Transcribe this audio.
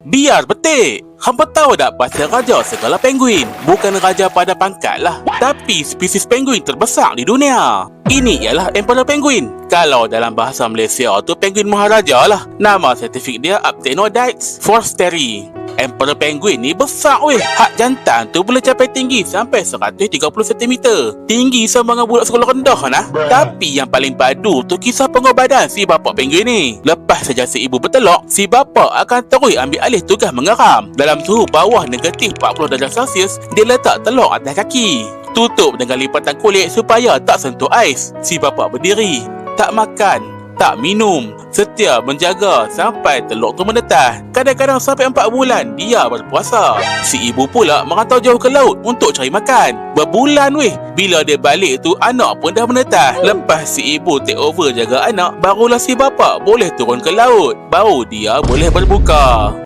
Biar betik. Hampa tahu tak pasal raja segala penguin? Bukan raja pada pangkat lah, tapi spesies penguin terbesar di dunia. Ini ialah emperor penguin. Kalau dalam bahasa Malaysia tu penguin maharaja lah. Nama saintifik dia Aptenodytes forsteri. Emperor penguin ni besar weh. Hak jantan tu boleh capai tinggi sampai 130 cm. Tinggi sama dengan budak sekolah rendah nah. Tapi yang paling padu tu kisah pengobatan si bapa penguin ni. Lepas saja si ibu bertelok, si bapa akan terus ambil alih tugas mengeram. Dalam suhu bawah negatif 40 darjah Celsius, dia letak telur atas kaki. Tutup dengan lipatan kulit supaya tak sentuh ais. Si bapa berdiri, tak makan, tak minum, setia menjaga sampai telur tu menetas. Kadang-kadang sampai 4 bulan dia berpuasa. Si ibu pula merantau jauh ke laut untuk cari makan. Berbulan weh. Bila dia balik tu, anak pun dah menetas. Lepas si ibu take over jaga anak, barulah si bapa boleh turun ke laut. Baru dia boleh berbuka.